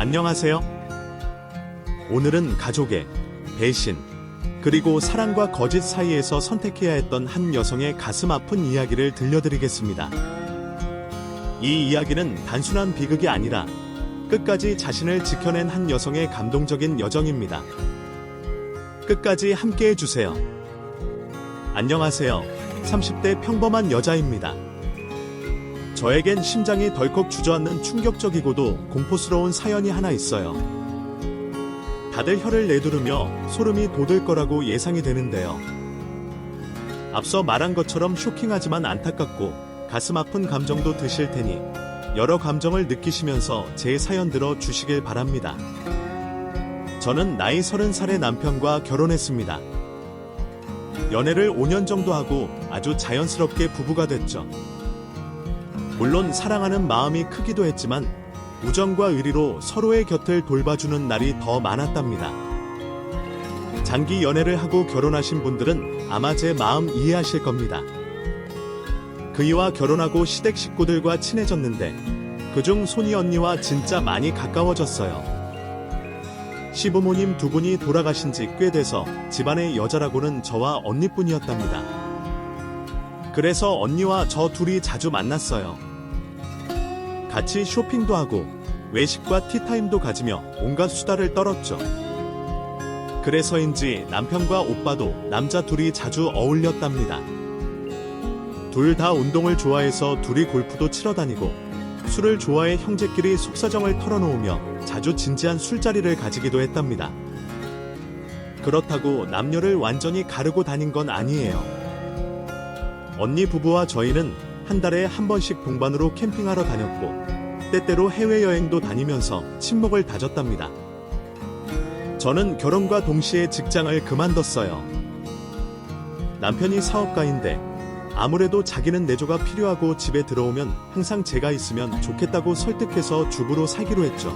안녕하세요. 오늘은 가족의 배신, 그리고 사랑과 거짓 사이에서 선택해야 했던 한 여성의 가슴 아픈 이야기를 들려드리겠습니다. 이 이야기는 단순한 비극이 아니라 끝까지 자신을 지켜낸 한 여성의 감동적인 여정입니다. 끝까지 함께 해주세요. 안녕하세요. 30대 평범한 여자입니다. 저에겐 심장이 덜컥 주저앉는 충격적이고도 공포스러운 사연이 하나 있어요. 다들 혀를 내두르며 소름이 돋을 거라고 예상이 되는데요. 앞서 말한 것처럼 쇼킹하지만 안타깝고 가슴 아픈 감정도 드실 테니 여러 감정을 느끼시면서 제 사연 들어 주시길 바랍니다. 저는 나이 30살의 남편과 결혼했습니다. 연애를 5년 정도 하고 아주 자연스럽게 부부가 됐죠. 물론 사랑하는 마음이 크기도 했지만 우정과 의리로 서로의 곁을 돌봐주는 날이 더 많았답니다. 장기 연애를 하고 결혼하신 분들은 아마 제 마음 이해하실 겁니다. 그이와 결혼하고 시댁 식구들과 친해졌는데 그중 손이 언니와 진짜 많이 가까워졌어요. 시부모님 두 분이 돌아가신 지 꽤 돼서 집안의 여자라고는 저와 언니뿐이었답니다. 그래서 언니와 저 둘이 자주 만났어요. 같이 쇼핑도 하고 외식과 티타임도 가지며 온갖 수다를 떨었죠. 그래서인지 남편과 오빠도 남자 둘이 자주 어울렸답니다. 둘 다 운동을 좋아해서 둘이 골프도 치러 다니고 술을 좋아해 형제끼리 속사정을 털어놓으며 자주 진지한 술자리를 가지기도 했답니다. 그렇다고 남녀를 완전히 가르고 다닌 건 아니에요. 언니 부부와 저희는 한 달에 한 번씩 동반으로 캠핑하러 다녔고 때때로 해외여행도 다니면서 친목을 다졌답니다. 저는 결혼과 동시에 직장을 그만뒀어요. 남편이 사업가인데 아무래도 자기는 내조가 필요하고 집에 들어오면 항상 제가 있으면 좋겠다고 설득해서 주부로 살기로 했죠.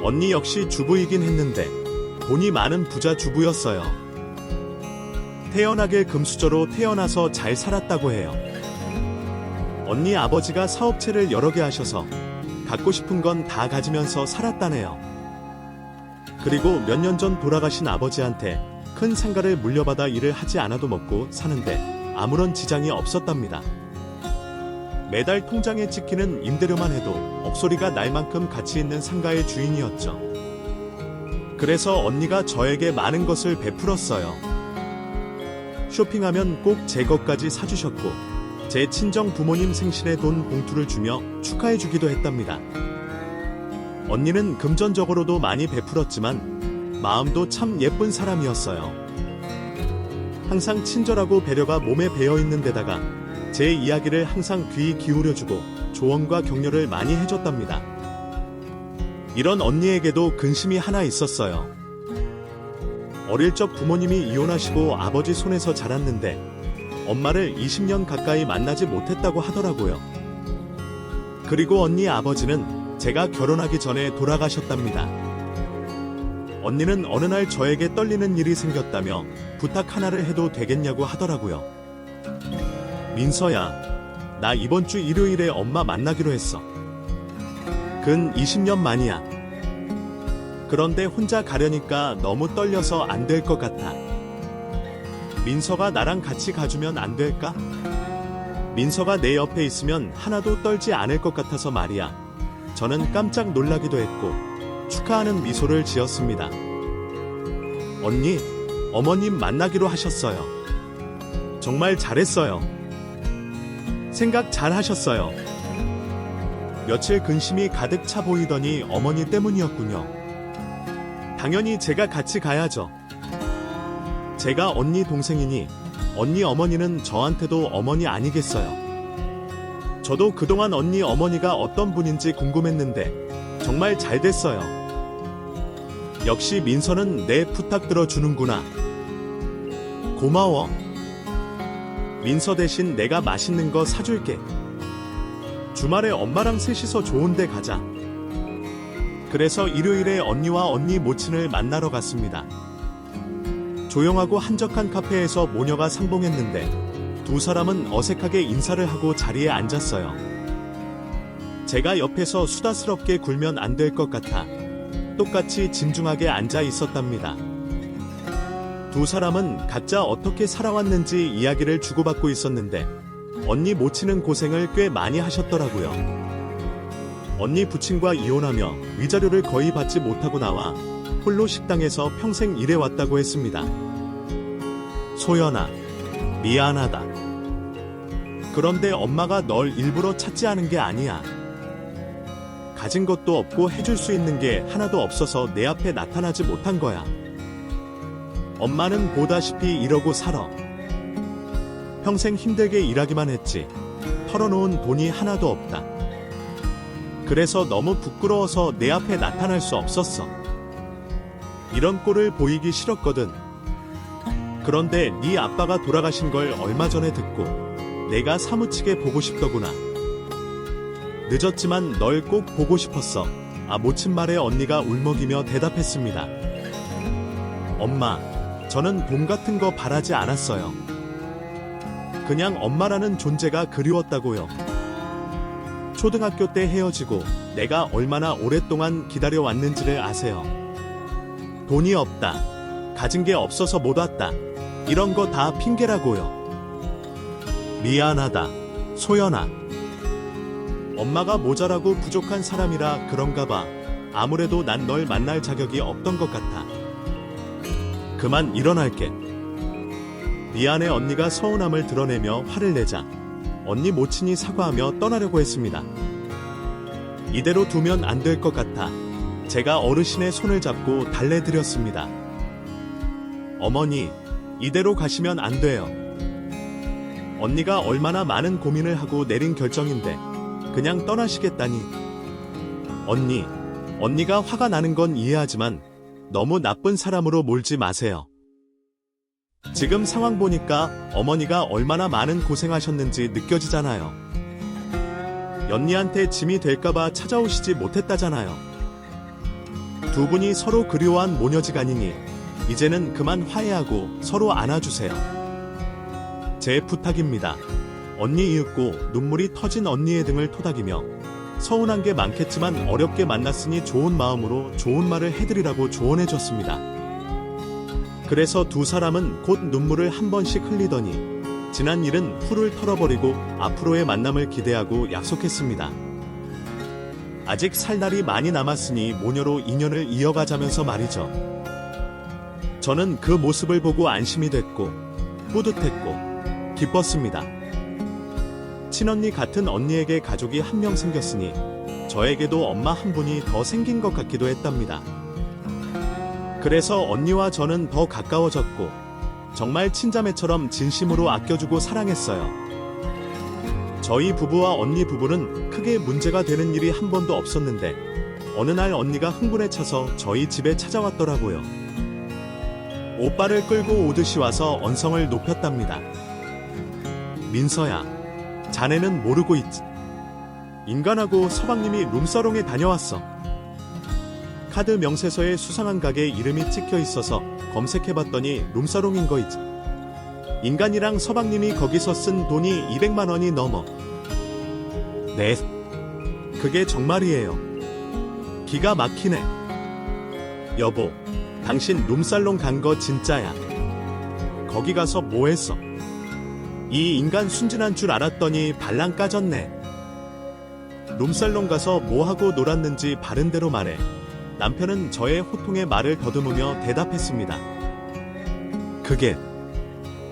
언니 역시 주부이긴 했는데 돈이 많은 부자 주부였어요. 태어나길 금수저로 태어나서 잘 살았다고 해요. 언니 아버지가 사업체를 여러 개 하셔서 갖고 싶은 건 다 가지면서 살았다네요. 그리고 몇 년 전 돌아가신 아버지한테 큰 상가를 물려받아 일을 하지 않아도 먹고 사는데 아무런 지장이 없었답니다. 매달 통장에 찍히는 임대료만 해도 억소리가 날 만큼 가치 있는 상가의 주인이었죠. 그래서 언니가 저에게 많은 것을 베풀었어요. 쇼핑하면 꼭 제 것까지 사주셨고 제 친정 부모님 생신에 돈 봉투를 주며 축하해주기도 했답니다. 언니는 금전적으로도 많이 베풀었지만 마음도 참 예쁜 사람이었어요. 항상 친절하고 배려가 몸에 배어있는 데다가 제 이야기를 항상 귀 기울여주고 조언과 격려를 많이 해줬답니다. 이런 언니에게도 근심이 하나 있었어요. 어릴 적 부모님이 이혼하시고 아버지 손에서 자랐는데 엄마를 20년 가까이 만나지 못했다고 하더라고요. 그리고 언니 아버지는 제가 결혼하기 전에 돌아가셨답니다. 언니는 어느 날 저에게 떨리는 일이 생겼다며 부탁 하나를 해도 되겠냐고 하더라고요. 민서야, 나 이번 주 일요일에 엄마 만나기로 했어. 근 20년 만이야. 그런데 혼자 가려니까 너무 떨려서 안 될 것 같아. 민서가 나랑 같이 가주면 안 될까? 민서가 내 옆에 있으면 하나도 떨지 않을 것 같아서 말이야. 저는 깜짝 놀라기도 했고 축하하는 미소를 지었습니다. 언니, 어머님 만나기로 하셨어요. 정말 잘했어요. 생각 잘 하셨어요. 며칠 근심이 가득 차 보이더니 어머니 때문이었군요. 당연히 제가 같이 가야죠. 제가 언니 동생이니 언니 어머니는 저한테도 어머니 아니겠어요. 저도 그동안 언니 어머니가 어떤 분인지 궁금했는데 정말 잘 됐어요. 역시 민서는 내 부탁 들어주는구나. 고마워. 민서 대신 내가 맛있는 거 사줄게. 주말에 엄마랑 셋이서 좋은 데 가자. 그래서 일요일에 언니와 언니 모친을 만나러 갔습니다. 조용하고 한적한 카페에서 모녀가 상봉했는데 두 사람은 어색하게 인사를 하고 자리에 앉았어요. 제가 옆에서 수다스럽게 굴면 안 될 것 같아 똑같이 진중하게 앉아 있었답니다. 두 사람은 각자 어떻게 살아왔는지 이야기를 주고받고 있었는데 언니 모치는 고생을 꽤 많이 하셨더라고요. 언니 부친과 이혼하며 위자료를 거의 받지 못하고 나와 홀로 식당에서 평생 일해왔다고 했습니다. 소연아, 미안하다. 그런데 엄마가 널 일부러 찾지 않은 게 아니야. 가진 것도 없고 해줄 수 있는 게 하나도 없어서 내 앞에 나타나지 못한 거야. 엄마는 보다시피 이러고 살아. 평생 힘들게 일하기만 했지 털어놓은 돈이 하나도 없다. 그래서 너무 부끄러워서 내 앞에 나타날 수 없었어. 이런 꼴을 보이기 싫었거든. 그런데 네 아빠가 돌아가신 걸 얼마 전에 듣고 내가 사무치게 보고 싶더구나. 늦었지만 널 꼭 보고 싶었어. 모친 말에 언니가 울먹이며 대답했습니다. 엄마, 저는 돈 같은 거 바라지 않았어요. 그냥 엄마라는 존재가 그리웠다고요. 초등학교 때 헤어지고 내가 얼마나 오랫동안 기다려왔는지를 아세요. 돈이 없다. 가진 게 없어서 못 왔다. 이런 거 다 핑계라고요. 미안하다, 소연아. 엄마가 모자라고 부족한 사람이라 그런가 봐. 아무래도 난 널 만날 자격이 없던 것 같아. 그만 일어날게. 미안해. 언니가 서운함을 드러내며 화를 내자 언니 모친이 사과하며 떠나려고 했습니다. 이대로 두면 안 될 것 같아 제가 어르신의 손을 잡고 달래드렸습니다. 어머니, 이대로 가시면 안 돼요. 언니가 얼마나 많은 고민을 하고 내린 결정인데 그냥 떠나시겠다니. 언니가 화가 나는 건 이해하지만 너무 나쁜 사람으로 몰지 마세요. 지금 상황 보니까 어머니가 얼마나 많은 고생하셨는지 느껴지잖아요. 연니한테 짐이 될까봐 찾아오시지 못했다잖아요. 두 분이 서로 그리워한 모녀지간이니 이제는 그만 화해하고 서로 안아주세요. 제 부탁입니다. 언니 이윽고 눈물이 터진 언니의 등을 토닥이며 서운한 게 많겠지만 어렵게 만났으니 좋은 마음으로 좋은 말을 해드리라고 조언해줬습니다. 그래서 두 사람은 곧 눈물을 한 번씩 흘리더니 지난 일은 훌훌 털어버리고 앞으로의 만남을 기대하고 약속했습니다. 아직 살 날이 많이 남았으니 모녀로 인연을 이어가자면서 말이죠. 저는 그 모습을 보고 안심이 됐고 뿌듯했고 기뻤습니다. 친언니 같은 언니에게 가족이 한 명 생겼으니 저에게도 엄마 한 분이 더 생긴 것 같기도 했답니다. 그래서 언니와 저는 더 가까워졌고 정말 친자매처럼 진심으로 아껴주고 사랑했어요. 저희 부부와 언니 부부는 크게 문제가 되는 일이 한 번도 없었는데 어느 날 언니가 흥분에 차서 저희 집에 찾아왔더라고요. 오빠를 끌고 오듯이 와서 언성을 높였답니다. 민서야, 자네는 모르고 있지. 인간하고 서방님이 룸사롱에 다녀왔어. 카드 명세서에 수상한 가게 이름이 찍혀 있어서 검색해봤더니 룸사롱인 거 있지. 인간이랑 서방님이 거기서 쓴 돈이 200만 원이 넘어. 네, 그게 정말이에요. 기가 막히네. 여보, 당신 룸살롱 간 거 진짜야. 거기 가서 뭐 했어? 이 인간 순진한 줄 알았더니 발랑 까졌네. 룸살롱 가서 뭐하고 놀았는지 바른대로 말해. 남편은 저의 호통에 말을 더듬으며 대답했습니다. 그게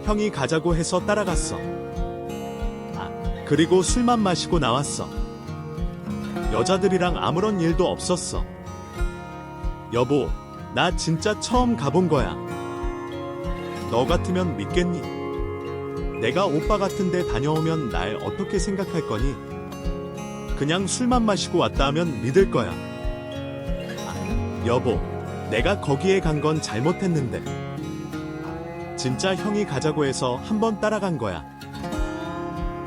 형이 가자고 해서 따라갔어. 그리고 술만 마시고 나왔어. 여자들이랑 아무런 일도 없었어. 여보, 나 진짜 처음 가본 거야. 너 같으면 믿겠니? 내가 오빠 같은데 다녀오면 날 어떻게 생각할 거니? 그냥 술만 마시고 왔다 하면 믿을 거야. 여보, 내가 거기에 간 건 잘못했는데. 진짜 형이 가자고 해서 한 번 따라간 거야.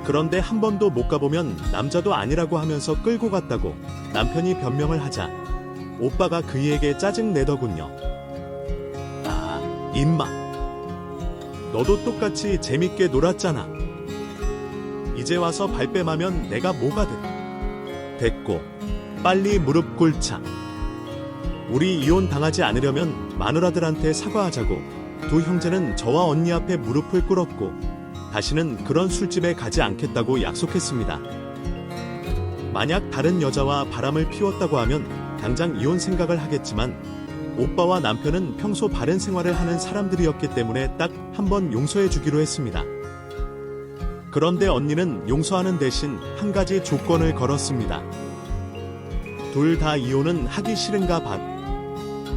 그런데 한 번도 못 가보면 남자도 아니라고 하면서 끌고 갔다고 남편이 변명을 하자 오빠가 그이에게 짜증내더군요. 임마. 너도 똑같이 재밌게 놀았잖아. 이제 와서 발뺌하면 내가 뭐가 돼. 됐고, 빨리 무릎 꿇자. 우리 이혼 당하지 않으려면 마누라들한테 사과하자고 두 형제는 저와 언니 앞에 무릎을 꿇었고, 다시는 그런 술집에 가지 않겠다고 약속했습니다. 만약 다른 여자와 바람을 피웠다고 하면 당장 이혼 생각을 하겠지만, 오빠와 남편은 평소 바른 생활을 하는 사람들이었기 때문에 딱 한 번 용서해 주기로 했습니다. 그런데 언니는 용서하는 대신 한 가지 조건을 걸었습니다. 둘 다 이혼은 하기 싫은가 봐.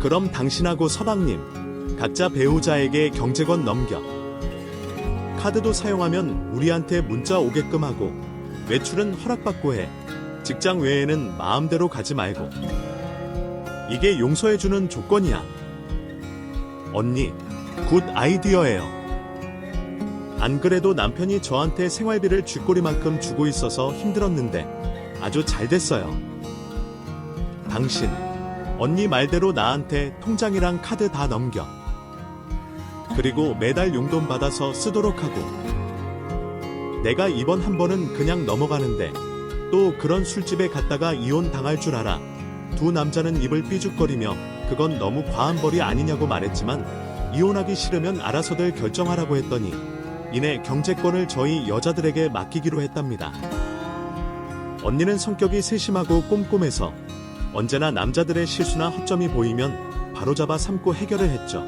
그럼 당신하고 서방님, 각자 배우자에게 경제권 넘겨. 카드도 사용하면 우리한테 문자 오게끔 하고, 외출은 허락받고 해. 직장 외에는 마음대로 가지 말고. 이게 용서해주는 조건이야. 언니, 굿 아이디어예요. 안 그래도 남편이 저한테 생활비를 쥐꼬리만큼 주고 있어서 힘들었는데 아주 잘 됐어요. 당신, 언니 말대로 나한테 통장이랑 카드 다 넘겨. 그리고 매달 용돈 받아서 쓰도록 하고. 내가 이번 한 번은 그냥 넘어가는데 또 그런 술집에 갔다가 이혼 당할 줄 알아. 두 남자는 입을 삐죽거리며 그건 너무 과한 벌이 아니냐고 말했지만, 이혼하기 싫으면 알아서들 결정하라고 했더니 이내 경제권을 저희 여자들에게 맡기기로 했답니다. 언니는 성격이 세심하고 꼼꼼해서 언제나 남자들의 실수나 허점이 보이면 바로잡아 삼고 해결을 했죠.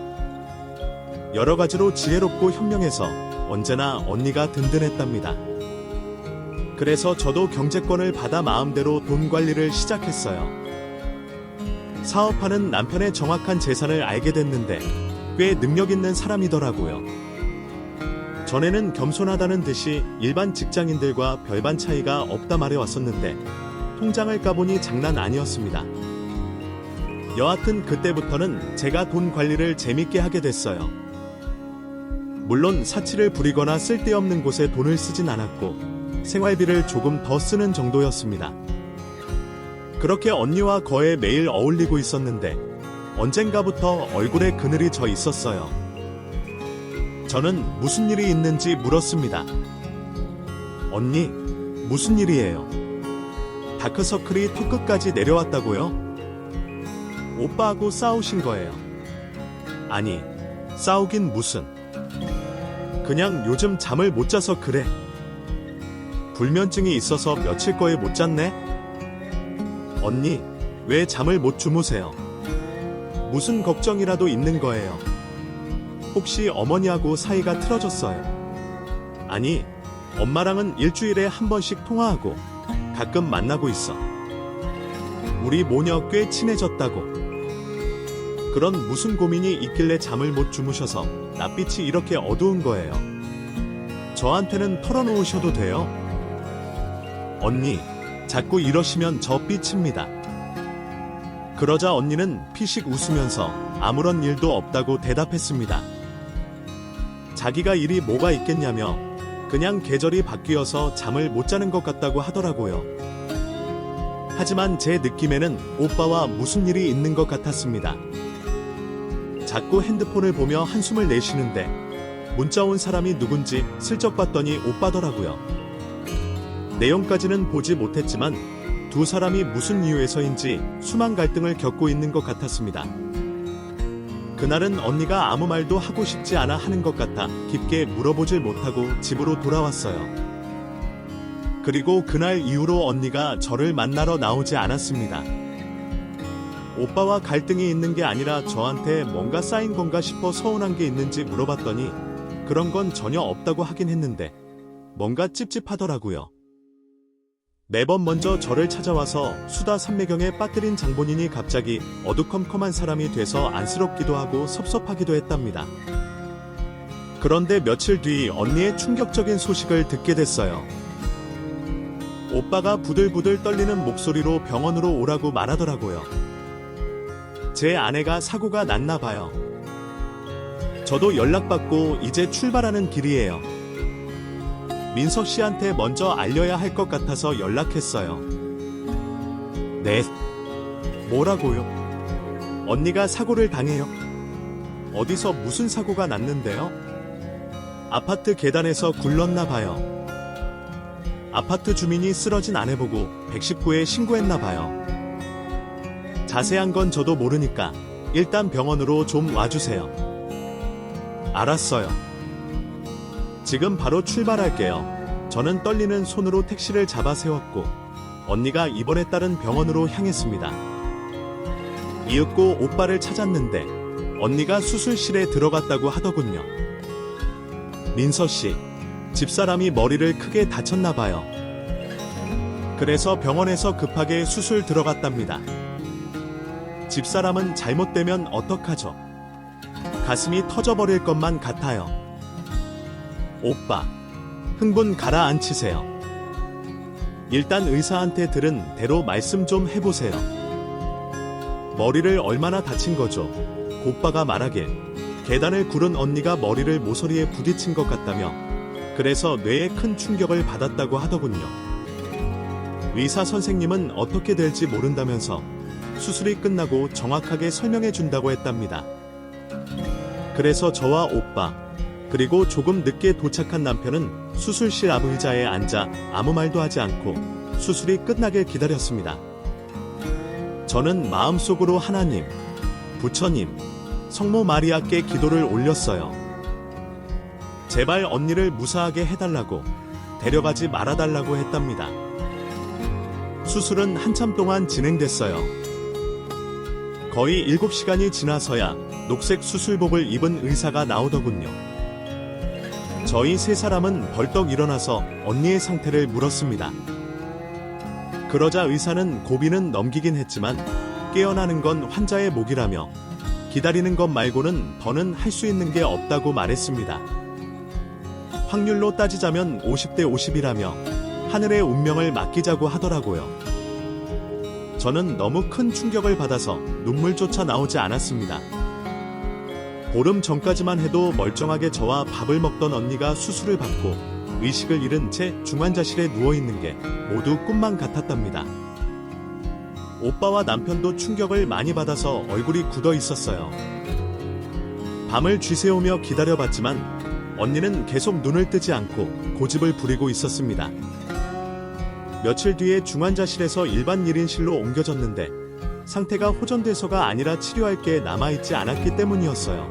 여러 가지로 지혜롭고 현명해서 언제나 언니가 든든했답니다. 그래서 저도 경제권을 받아 마음대로 돈 관리를 시작했어요. 사업하는 남편의 정확한 재산을 알게 됐는데 꽤 능력 있는 사람이더라고요. 전에는 겸손하다는 듯이 일반 직장인들과 별반 차이가 없다 말해왔었는데 통장을 까보니 장난 아니었습니다. 여하튼 그때부터는 제가 돈 관리를 재밌게 하게 됐어요. 물론 사치를 부리거나 쓸데없는 곳에 돈을 쓰진 않았고 생활비를 조금 더 쓰는 정도였습니다. 그렇게 언니와 거의 매일 어울리고 있었는데 언젠가부터 얼굴에 그늘이 져 있었어요. 저는 무슨 일이 있는지 물었습니다. 언니, 무슨 일이에요? 다크서클이 턱끝까지 내려왔다고요? 오빠하고 싸우신 거예요? 아니, 싸우긴 무슨. 그냥 요즘 잠을 못 자서 그래. 불면증이 있어서 며칠 거에 못 잤네? 언니, 왜 잠을 못 주무세요? 무슨 걱정이라도 있는 거예요? 혹시 어머니하고 사이가 틀어졌어요? 아니, 엄마랑은 일주일에 한 번씩 통화하고 가끔 만나고 있어. 우리 모녀 꽤 친해졌다고. 그런 무슨 고민이 있길래 잠을 못 주무셔서 낯빛이 이렇게 어두운 거예요. 저한테는 털어놓으셔도 돼요. 언니, 자꾸 이러시면 저 삐칩니다. 그러자 언니는 피식 웃으면서 아무런 일도 없다고 대답했습니다. 자기가 일이 뭐가 있겠냐며 그냥 계절이 바뀌어서 잠을 못 자는 것 같다고 하더라고요. 하지만 제 느낌에는 오빠와 무슨 일이 있는 것 같았습니다. 자꾸 핸드폰을 보며 한숨을 내쉬는데 문자 온 사람이 누군지 슬쩍 봤더니 오빠더라고요. 내용까지는 보지 못했지만 두 사람이 무슨 이유에서인지 심한 갈등을 겪고 있는 것 같았습니다. 그날은 언니가 아무 말도 하고 싶지 않아 하는 것 같아 깊게 물어보질 못하고 집으로 돌아왔어요. 그리고 그날 이후로 언니가 저를 만나러 나오지 않았습니다. 오빠와 갈등이 있는 게 아니라 저한테 뭔가 쌓인 건가 싶어 서운한 게 있는지 물어봤더니 그런 건 전혀 없다고 하긴 했는데 뭔가 찝찝하더라고요. 매번 먼저 저를 찾아와서 수다 삼매경에 빠뜨린 장본인이 갑자기 어두컴컴한 사람이 돼서 안쓰럽기도 하고 섭섭하기도 했답니다. 그런데 며칠 뒤 언니의 충격적인 소식을 듣게 됐어요. 오빠가 부들부들 떨리는 목소리로 병원으로 오라고 말하더라고요. 제 아내가 사고가 났나 봐요. 저도 연락받고 이제 출발하는 길이에요. 민석 씨한테 먼저 알려야 할 것 같아서 연락했어요. 네. 뭐라고요? 언니가 사고를 당해요? 어디서 무슨 사고가 났는데요? 아파트 계단에서 굴렀나 봐요. 아파트 주민이 쓰러진 아내 보고 119에 신고했나 봐요. 자세한 건 저도 모르니까 일단 병원으로 좀 와주세요. 알았어요. 지금 바로 출발할게요. 저는 떨리는 손으로 택시를 잡아 세웠고 언니가 입원에 따른 병원으로 향했습니다. 이윽고 오빠를 찾았는데 언니가 수술실에 들어갔다고 하더군요. 민서씨, 집사람이 머리를 크게 다쳤나 봐요. 그래서 병원에서 급하게 수술 들어갔답니다. 집사람은 잘못되면 어떡하죠? 가슴이 터져버릴 것만 같아요. 오빠, 흥분 가라앉히세요. 일단 의사한테 들은 대로 말씀 좀 해보세요. 머리를 얼마나 다친 거죠? 오빠가 말하길 계단을 구른 언니가 머리를 모서리에 부딪힌 것 같다며 그래서 뇌에 큰 충격을 받았다고 하더군요. 의사 선생님은 어떻게 될지 모른다면서 수술이 끝나고 정확하게 설명해 준다고 했답니다. 그래서 저와 오빠, 그리고 조금 늦게 도착한 남편은 수술실 앞 의자에 앉아 아무 말도 하지 않고 수술이 끝나길 기다렸습니다. 저는 마음속으로 하나님, 부처님, 성모 마리아께 기도를 올렸어요. 제발 언니를 무사하게 해달라고, 데려가지 말아달라고 했답니다. 수술은 한참 동안 진행됐어요. 거의 7시간이 지나서야 녹색 수술복을 입은 의사가 나오더군요. 저희 세 사람은 벌떡 일어나서 언니의 상태를 물었습니다. 그러자 의사는 고비는 넘기긴 했지만 깨어나는 건 환자의 몫이라며 기다리는 것 말고는 더는 할 수 있는 게 없다고 말했습니다. 확률로 따지자면 50대 50이라며 하늘의 운명을 맡기자고 하더라고요. 저는 너무 큰 충격을 받아서 눈물조차 나오지 않았습니다. 보름 전까지만 해도 멀쩡하게 저와 밥을 먹던 언니가 수술을 받고 의식을 잃은 채 중환자실에 누워있는 게 모두 꿈만 같았답니다. 오빠와 남편도 충격을 많이 받아서 얼굴이 굳어 있었어요. 밤을 쥐새우며 기다려봤지만 언니는 계속 눈을 뜨지 않고 고집을 부리고 있었습니다. 며칠 뒤에 중환자실에서 일반 1인실로 옮겨졌는데 상태가 호전돼서가 아니라 치료할 게 남아있지 않았기 때문이었어요.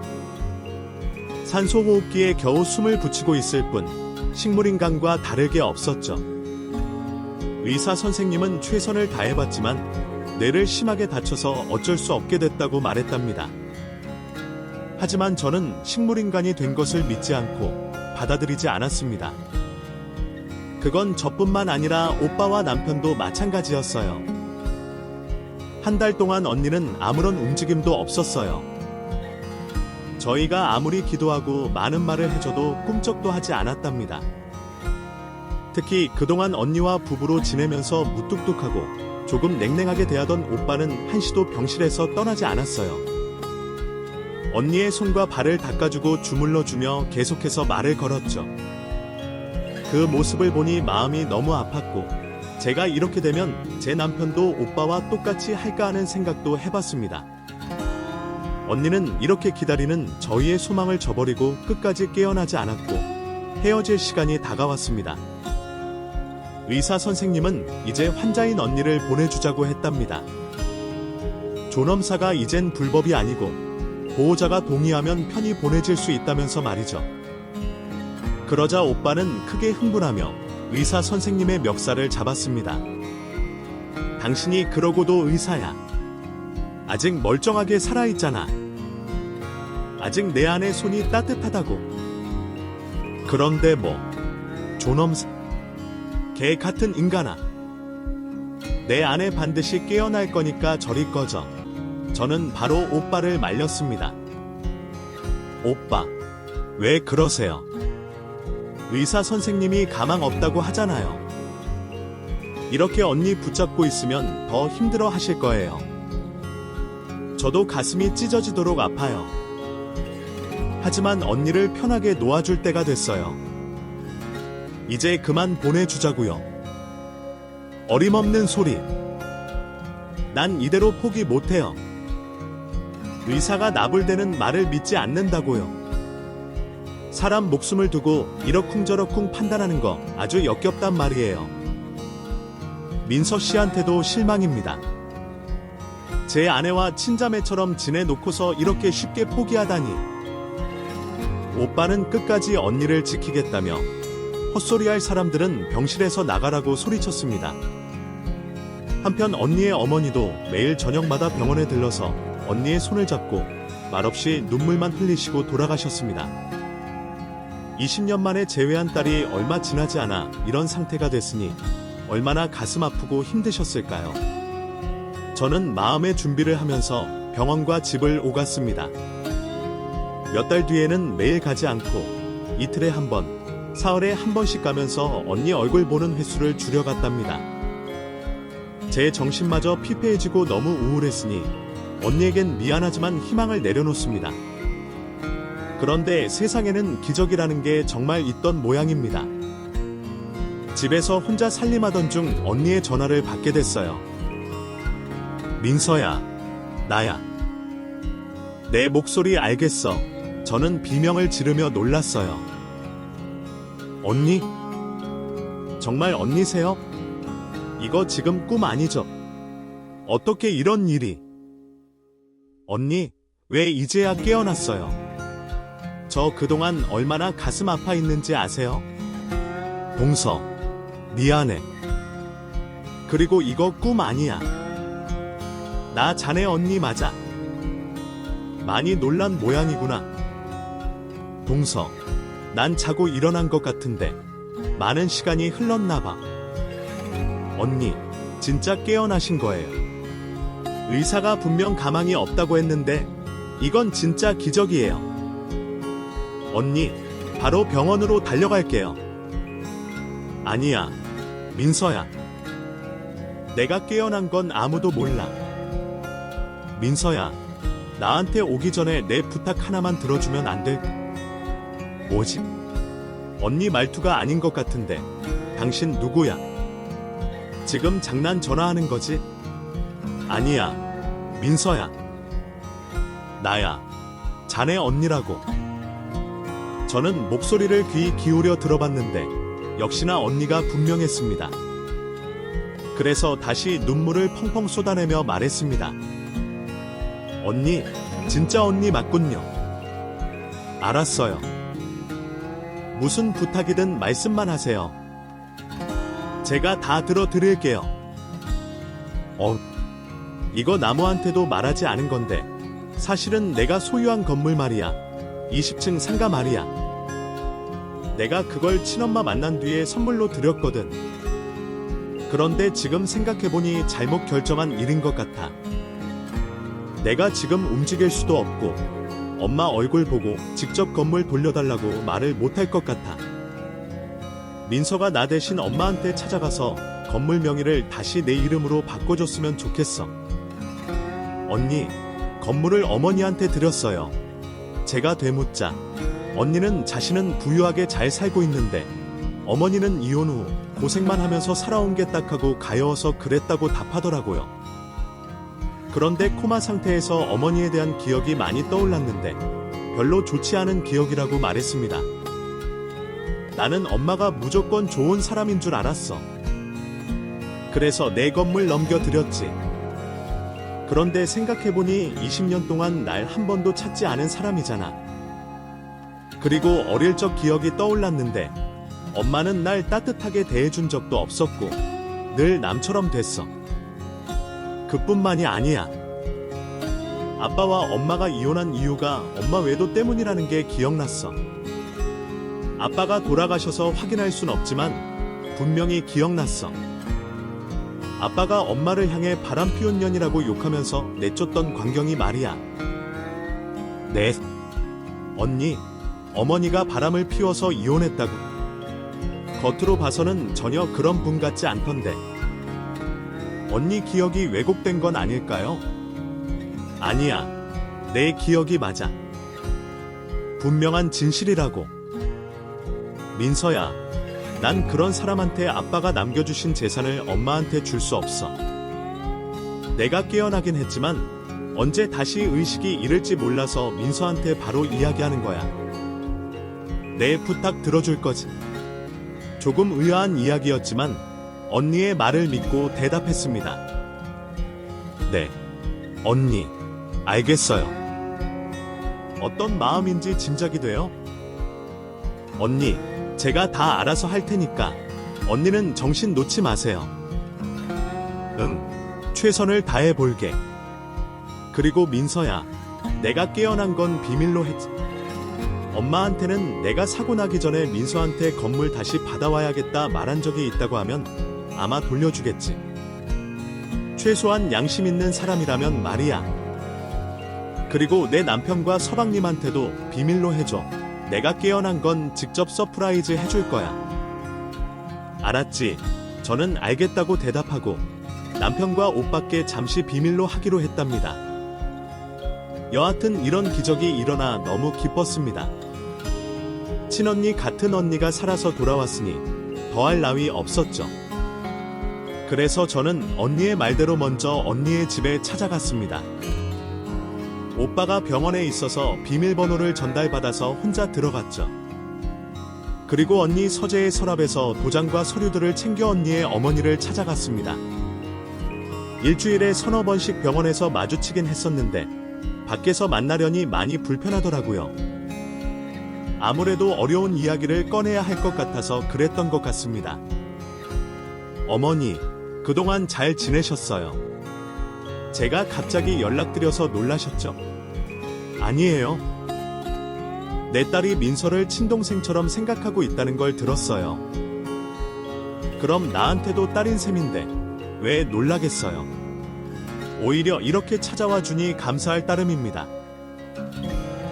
산소호흡기에 겨우 숨을 붙이고 있을 뿐 식물인간과 다를 게 없었죠. 의사 선생님은 최선을 다해봤지만 뇌를 심하게 다쳐서 어쩔 수 없게 됐다고 말했답니다. 하지만 저는 식물인간이 된 것을 믿지 않고 받아들이지 않았습니다. 그건 저뿐만 아니라 오빠와 남편도 마찬가지였어요. 한 달 동안 언니는 아무런 움직임도 없었어요. 저희가 아무리 기도하고 많은 말을 해줘도 꿈쩍도 하지 않았답니다. 특히 그동안 언니와 부부로 지내면서 무뚝뚝하고 조금 냉랭하게 대하던 오빠는 한시도 병실에서 떠나지 않았어요. 언니의 손과 발을 닦아주고 주물러주며 계속해서 말을 걸었죠. 그 모습을 보니 마음이 너무 아팠고 제가 이렇게 되면 제 남편도 오빠와 똑같이 할까 하는 생각도 해봤습니다. 언니는 이렇게 기다리는 저희의 소망을 저버리고 끝까지 깨어나지 않았고 헤어질 시간이 다가왔습니다. 의사 선생님은 이제 환자인 언니를 보내주자고 했답니다. 존엄사가 이젠 불법이 아니고 보호자가 동의하면 편히 보내질 수 있다면서 말이죠. 그러자 오빠는 크게 흥분하며 의사 선생님의 멱살을 잡았습니다. 당신이 그러고도 의사야. 아직 멀쩡하게 살아있잖아. 아직 내 안에 손이 따뜻하다고. 그런데 뭐 존엄사 개 같은 인간아. 내 안에 반드시 깨어날 거니까 저리 꺼져. 저는 바로 오빠를 말렸습니다. 오빠, 왜 그러세요? 의사 선생님이 가망 없다고 하잖아요. 이렇게 언니 붙잡고 있으면 더 힘들어 하실 거예요. 저도 가슴이 찢어지도록 아파요. 하지만 언니를 편하게 놓아줄 때가 됐어요. 이제 그만 보내주자고요. 어림없는 소리. 난 이대로 포기 못해요. 의사가 나불대는 말을 믿지 않는다고요. 사람 목숨을 두고 이러쿵저러쿵 판단하는 거 아주 역겹단 말이에요. 민서 씨한테도 실망입니다. 제 아내와 친자매처럼 지내놓고서 이렇게 쉽게 포기하다니. 오빠는 끝까지 언니를 지키겠다며 헛소리할 사람들은 병실에서 나가라고 소리쳤습니다. 한편 언니의 어머니도 매일 저녁마다 병원에 들러서 언니의 손을 잡고 말없이 눈물만 흘리시고 돌아가셨습니다. 20년 만에 재회한 딸이 얼마 지나지 않아 이런 상태가 됐으니 얼마나 가슴 아프고 힘드셨을까요? 저는 마음의 준비를 하면서 병원과 집을 오갔습니다. 몇 달 뒤에는 매일 가지 않고 이틀에 한 번, 사흘에 한 번씩 가면서 언니 얼굴 보는 횟수를 줄여갔답니다. 제 정신마저 피폐해지고 너무 우울했으니 언니에겐 미안하지만 희망을 내려놓습니다. 그런데 세상에는 기적이라는 게 정말 있던 모양입니다. 집에서 혼자 살림하던 중 언니의 전화를 받게 됐어요. 민서야, 나야. 내 목소리 알겠어. 저는 비명을 지르며 놀랐어요. 언니? 정말 언니세요? 이거 지금 꿈 아니죠? 어떻게 이런 일이? 언니, 왜 이제야 깨어났어요? 저 그동안 얼마나 가슴 아파 있는지 아세요? 동서, 미안해. 그리고 이거 꿈 아니야. 나 자네 언니 맞아. 많이 놀란 모양이구나. 동서, 난 자고 일어난 것 같은데 많은 시간이 흘렀나 봐. 언니, 진짜 깨어나신 거예요. 의사가 분명 가망이 없다고 했는데 이건 진짜 기적이에요. 언니, 바로 병원으로 달려갈게요. 아니야, 민서야. 내가 깨어난 건 아무도 몰라. 민서야, 나한테 오기 전에 내 부탁 하나만 들어주면 안 될까? 뭐지? 언니 말투가 아닌 것 같은데 당신 누구야? 지금 장난 전화하는 거지? 아니야, 민서야. 나야, 자네 언니라고. 저는 목소리를 귀 기울여 들어봤는데 역시나 언니가 분명했습니다. 그래서 다시 눈물을 펑펑 쏟아내며 말했습니다. 언니, 진짜 언니 맞군요. 알았어요. 무슨 부탁이든 말씀만 하세요. 제가 다 들어드릴게요. 이거 나무한테도 말하지 않은 건데 사실은 내가 소유한 건물 말이야. 20층 상가 말이야. 내가 그걸 친엄마 만난 뒤에 선물로 드렸거든. 그런데 지금 생각해보니 잘못 결정한 일인 것 같아. 내가 지금 움직일 수도 없고 엄마 얼굴 보고 직접 건물 돌려달라고 말을 못할 것 같아. 민서가 나 대신 엄마한테 찾아가서 건물 명의를 다시 내 이름으로 바꿔줬으면 좋겠어. 언니, 건물을 어머니한테 드렸어요. 제가 되묻자 언니는 자신은 부유하게 잘 살고 있는데 어머니는 이혼 후 고생만 하면서 살아온 게 딱하고 가여워서 그랬다고 답하더라고요. 그런데 코마 상태에서 어머니에 대한 기억이 많이 떠올랐는데 별로 좋지 않은 기억이라고 말했습니다. 나는 엄마가 무조건 좋은 사람인 줄 알았어. 그래서 내 건물 넘겨드렸지. 그런데 생각해보니 20년 동안 날 한 번도 찾지 않은 사람이잖아. 그리고 어릴 적 기억이 떠올랐는데 엄마는 날 따뜻하게 대해준 적도 없었고 늘 남처럼 됐어. 그뿐만이 아니야. 아빠와 엄마가 이혼한 이유가 엄마 외도 때문이라는 게 기억났어. 아빠가 돌아가셔서 확인할 순 없지만 분명히 기억났어. 아빠가 엄마를 향해 바람 피운 년이라고 욕하면서 내쫓던 광경이 말이야. 네. 언니, 어머니가 바람을 피워서 이혼했다고. 겉으로 봐서는 전혀 그런 분 같지 않던데. 언니 기억이 왜곡된 건 아닐까요? 아니야. 내 기억이 맞아. 분명한 진실이라고. 민서야, 난 그런 사람한테 아빠가 남겨주신 재산을 엄마한테 줄 수 없어. 내가 깨어나긴 했지만 언제 다시 의식이 이를지 몰라서 민서한테 바로 이야기하는 거야. 내 부탁 들어줄 거지? 조금 의아한 이야기였지만 언니의 말을 믿고 대답했습니다. 네, 언니, 알겠어요. 어떤 마음인지 짐작이 돼요? 언니, 제가 다 알아서 할 테니까 언니는 정신 놓지 마세요. 응, 최선을 다해 볼게. 그리고 민서야, 내가 깨어난 건 비밀로 했지. 엄마한테는 내가 사고 나기 전에 민서한테 건물 다시 받아와야겠다 말한 적이 있다고 하면 아마 돌려주겠지. 최소한 양심 있는 사람이라면 말이야. 그리고 내 남편과 서방님한테도 비밀로 해줘. 내가 깨어난 건 직접 서프라이즈 해줄 거야. 알았지? 저는 알겠다고 대답하고 남편과 오빠께 잠시 비밀로 하기로 했답니다. 여하튼 이런 기적이 일어나 너무 기뻤습니다. 친언니 같은 언니가 살아서 돌아왔으니 더할 나위 없었죠. 그래서 저는 언니의 말대로 먼저 언니의 집에 찾아갔습니다. 오빠가 병원에 있어서 비밀번호를 전달받아서 혼자 들어갔죠. 그리고 언니 서재의 서랍에서 도장과 서류들을 챙겨 언니의 어머니를 찾아갔습니다. 일주일에 서너 번씩 병원에서 마주치긴 했었는데 밖에서 만나려니 많이 불편하더라고요. 아무래도 어려운 이야기를 꺼내야 할 것 같아서 그랬던 것 같습니다. 어머니, 그동안 잘 지내셨어요? 제가 갑자기 연락드려서 놀라셨죠? 아니에요. 내 딸이 민서를 친동생처럼 생각하고 있다는 걸 들었어요. 그럼 나한테도 딸인 셈인데 왜 놀라겠어요? 오히려 이렇게 찾아와 주니 감사할 따름입니다.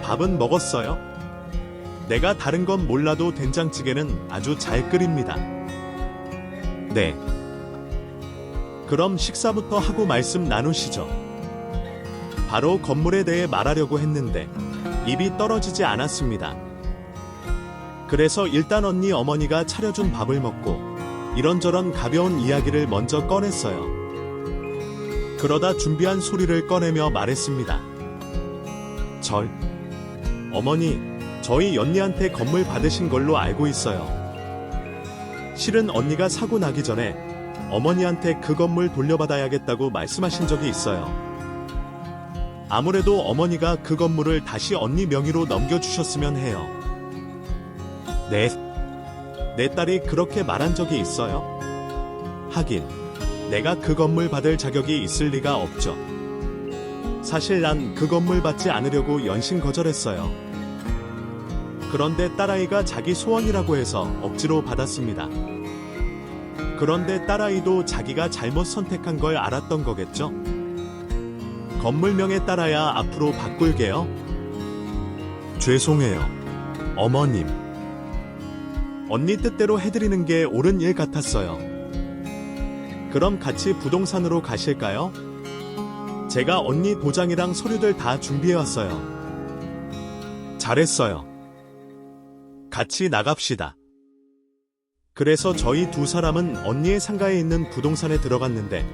밥은 먹었어요? 내가 다른 건 몰라도 된장찌개는 아주 잘 끓입니다. 네. 그럼 식사부터 하고 말씀 나누시죠. 바로 건물에 대해 말하려고 했는데 입이 떨어지지 않았습니다. 그래서 일단 언니 어머니가 차려준 밥을 먹고 이런저런 가벼운 이야기를 먼저 꺼냈어요. 그러다 준비한 소리를 꺼내며 말했습니다. 어머니, 저희 연니한테 건물 받으신 걸로 알고 있어요. 실은 언니가 사고 나기 전에 어머니한테 그 건물 돌려받아야겠다고 말씀하신 적이 있어요. 아무래도 어머니가 그 건물을 다시 언니 명의로 넘겨주셨으면 해요. 네. 내 딸이 그렇게 말한 적이 있어요? 하긴, 내가 그 건물 받을 자격이 있을 리가 없죠. 사실 난 그 건물 받지 않으려고 연신 거절했어요. 그런데 딸아이가 자기 소원이라고 해서 억지로 받았습니다. 그런데 딸아이도 자기가 잘못 선택한 걸 알았던 거겠죠? 건물명에 따라야 앞으로 바꿀게요. 죄송해요, 어머님. 언니 뜻대로 해드리는 게 옳은 일 같았어요. 그럼 같이 부동산으로 가실까요? 제가 언니 도장이랑 서류들 다 준비해왔어요. 잘했어요. 같이 나갑시다. 그래서 저희 두 사람은 언니의 상가에 있는 부동산에 들어갔는데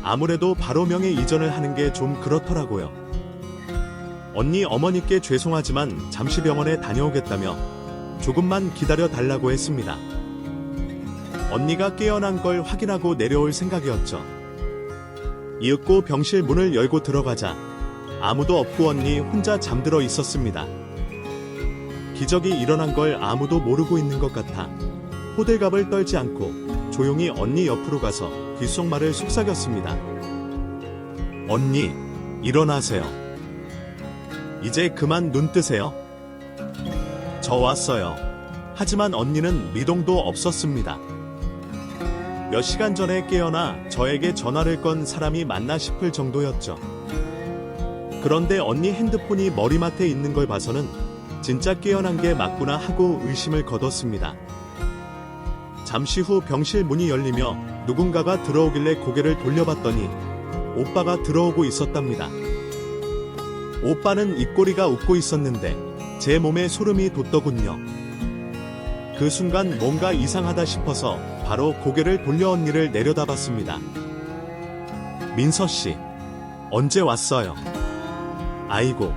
아무래도 바로 명의 이전을 하는 게 좀 그렇더라고요. 언니 어머니께 죄송하지만 잠시 병원에 다녀오겠다며 조금만 기다려 달라고 했습니다. 언니가 깨어난 걸 확인하고 내려올 생각이었죠. 이윽고 병실 문을 열고 들어가자 아무도 없고 언니 혼자 잠들어 있었습니다. 기적이 일어난 걸 아무도 모르고 있는 것 같아 호들갑을 떨지 않고 조용히 언니 옆으로 가서 귓속말을 속삭였습니다. 언니, 일어나세요. 이제 그만 눈 뜨세요. 저 왔어요. 하지만 언니는 미동도 없었습니다. 몇 시간 전에 깨어나 저에게 전화를 건 사람이 맞나 싶을 정도였죠. 그런데 언니 핸드폰이 머리맡에 있는 걸 봐서는 진짜 깨어난 게 맞구나 하고 의심을 거뒀습니다. 잠시 후 병실 문이 열리며 누군가가 들어오길래 고개를 돌려봤더니 오빠가 들어오고 있었답니다. 오빠는 입꼬리가 웃고 있었는데 제 몸에 소름이 돋더군요. 그 순간 뭔가 이상하다 싶어서 바로 고개를 돌려 언니를 내려다봤습니다. 민서씨, 언제 왔어요? 아이고,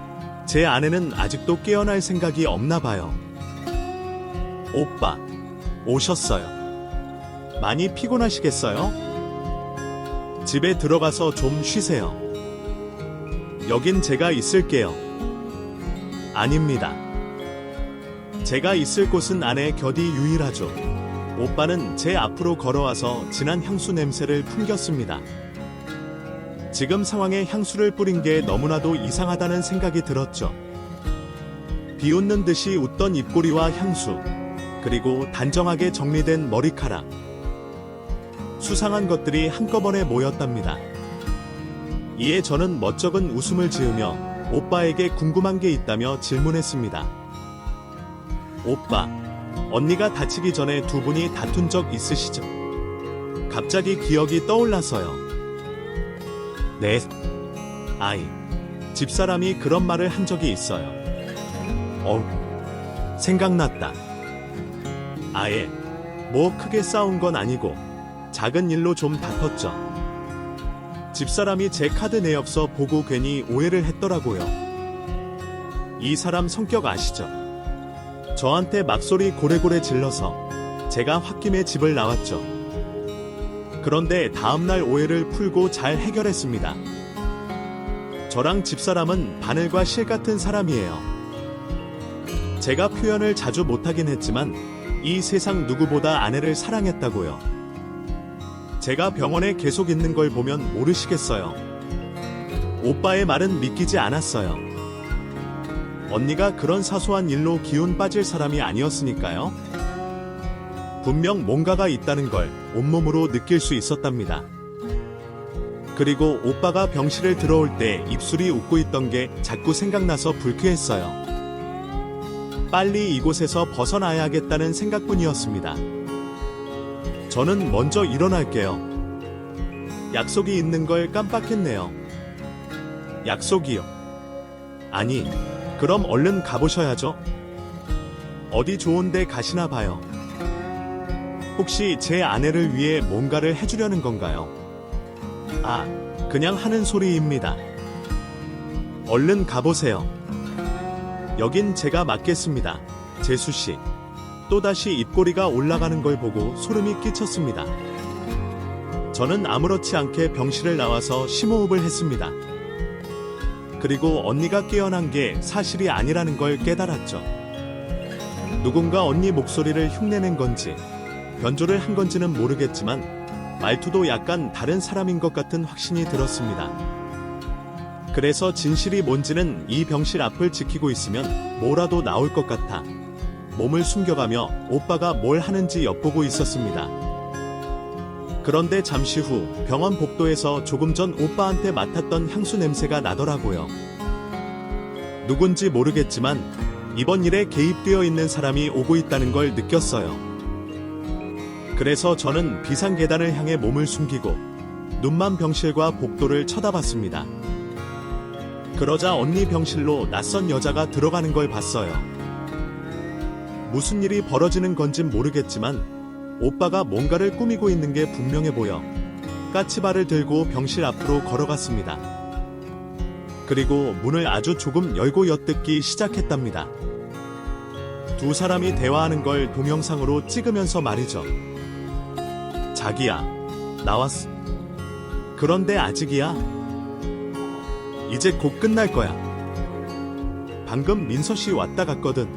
제 아내는 아직도 깨어날 생각이 없나 봐요. 오빠, 오셨어요. 많이 피곤하시겠어요? 집에 들어가서 좀 쉬세요. 여긴 제가 있을게요. 아닙니다. 제가 있을 곳은 안에 곁이 유일하죠. 오빠는 제 앞으로 걸어와서 진한 향수 냄새를 풍겼습니다. 지금 상황에 향수를 뿌린 게 너무나도 이상하다는 생각이 들었죠. 비웃는 듯이 웃던 입꼬리와 향수, 그리고 단정하게 정리된 머리카락. 수상한 것들이 한꺼번에 모였답니다. 이에 저는 멋쩍은 웃음을 지으며 오빠에게 궁금한 게 있다며 질문했습니다. 오빠, 언니가 다치기 전에 두 분이 다툰 적 있으시죠? 갑자기 기억이 떠올라서요. 네. 아이, 집사람이 그런 말을 한 적이 있어요. 생각났다. 아예, 뭐 크게 싸운 건 아니고 작은 일로 좀 다퉜죠. 집사람이 제 카드 내역서 보고 괜히 오해를 했더라고요. 이 사람 성격 아시죠? 저한테 막소리 고래고래 질러서 제가 홧김에 집을 나왔죠. 그런데 다음날 오해를 풀고 잘 해결했습니다. 저랑 집사람은 바늘과 실 같은 사람이에요. 제가 표현을 자주 못하긴 했지만 이 세상 누구보다 아내를 사랑했다고요. 제가 병원에 계속 있는 걸 보면 모르시겠어요. 오빠의 말은 믿기지 않았어요. 언니가 그런 사소한 일로 기운 빠질 사람이 아니었으니까요. 분명 뭔가가 있다는 걸 온몸으로 느낄 수 있었답니다. 그리고 오빠가 병실을 들어올 때 입술이 웃고 있던 게 자꾸 생각나서 불쾌했어요. 빨리 이곳에서 벗어나야겠다는 생각뿐이었습니다. 저는 먼저 일어날게요. 약속이 있는 걸 깜빡했네요. 약속이요? 아니, 그럼 얼른 가보셔야죠. 어디 좋은데 가시나 봐요. 혹시 제 아내를 위해 뭔가를 해주려는 건가요? 아, 그냥 하는 소리입니다. 얼른 가보세요. 여긴 제가 맡겠습니다. 재수씨. 또다시 입꼬리가 올라가는 걸 보고 소름이 끼쳤습니다. 저는 아무렇지 않게 병실을 나와서 심호흡을 했습니다. 그리고 언니가 깨어난 게 사실이 아니라는 걸 깨달았죠. 누군가 언니 목소리를 흉내낸 건지 변조를 한 건지는 모르겠지만 말투도 약간 다른 사람인 것 같은 확신이 들었습니다. 그래서 진실이 뭔지는 이 병실 앞을 지키고 있으면 뭐라도 나올 것 같아 몸을 숨겨가며 오빠가 뭘 하는지 엿보고 있었습니다. 그런데 잠시 후 병원 복도에서 조금 전 오빠한테 맡았던 향수 냄새가 나더라고요. 누군지 모르겠지만 이번 일에 개입되어 있는 사람이 오고 있다는 걸 느꼈어요. 그래서 저는 비상계단을 향해 몸을 숨기고 눈만 병실과 복도를 쳐다봤습니다. 그러자 언니 병실로 낯선 여자가 들어가는 걸 봤어요. 무슨 일이 벌어지는 건진 모르겠지만 오빠가 뭔가를 꾸미고 있는 게 분명해 보여 까치발을 들고 병실 앞으로 걸어갔습니다. 그리고 문을 아주 조금 열고 엿듣기 시작했답니다. 두 사람이 대화하는 걸 동영상으로 찍으면서 말이죠. 자기야, 나왔어. 그런데 아직이야. 이제 곧 끝날 거야. 방금 민서씨 왔다 갔거든.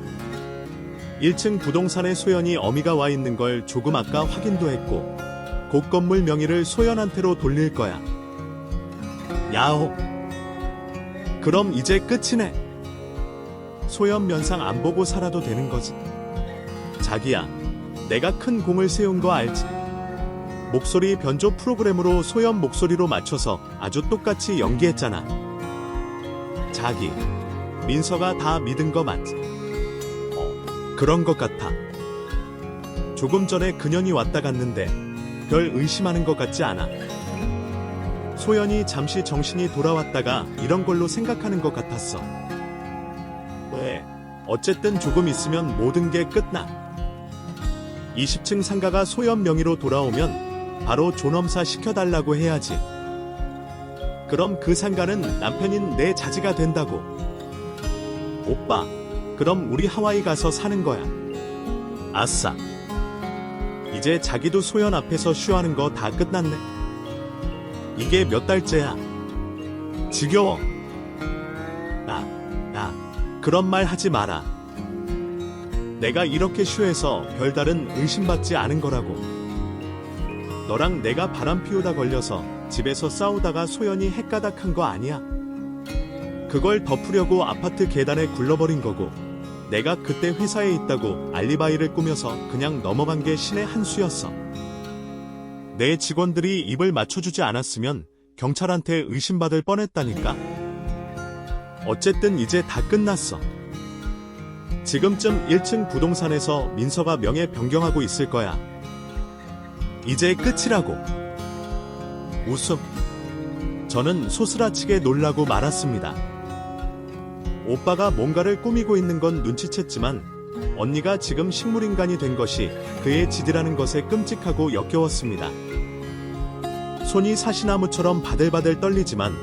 1층 부동산에 소연이 어미가 와 있는 걸 조금 아까 확인도 했고 곧 건물 명의를 소연한테로 돌릴 거야. 야호. 그럼 이제 끝이네. 소연 면상 안 보고 살아도 되는 거지. 자기야, 내가 큰 공을 세운 거 알지? 목소리 변조 프로그램으로 소연 목소리로 맞춰서 아주 똑같이 연기했잖아. 자기, 민서가 다 믿은 거 맞지? 그런 것 같아. 조금 전에 그년이 왔다 갔는데 별 의심하는 것 같지 않아. 소연이 잠시 정신이 돌아왔다가 이런 걸로 생각하는 것 같았어. 왜? 어쨌든 조금 있으면 모든 게 끝나. 20층 상가가 소연 명의로 돌아오면 바로 존엄사 시켜달라고 해야지. 그럼 그 상가는 남편인 내 자지가 된다고. 오빠, 그럼 우리 하와이 가서 사는 거야. 아싸. 이제 자기도 소연 앞에서 쇼하는 거 다 끝났네. 이게 몇 달째야. 지겨워. 야, 그런 말 하지 마라. 내가 이렇게 쇼해서 별다른 의심받지 않은 거라고. 너랑 내가 바람 피우다 걸려서 집에서 싸우다가 소연이 헷가닥한 거 아니야. 그걸 덮으려고 아파트 계단에 굴러버린 거고, 내가 그때 회사에 있다고 알리바이를 꾸며서 그냥 넘어간 게 신의 한 수였어. 내 직원들이 입을 맞춰주지 않았으면 경찰한테 의심받을 뻔했다니까. 어쨌든 이제 다 끝났어. 지금쯤 1층 부동산에서 민서가 명예 변경하고 있을 거야. 이제 끝이라고. 웃음. 저는 소스라치게 놀라고 말았습니다. 오빠가 뭔가를 꾸미고 있는 건 눈치챘지만 언니가 지금 식물인간이 된 것이 그의 짓이라는 것에 끔찍하고 역겨웠습니다. 손이 사시나무처럼 바들바들 떨리지만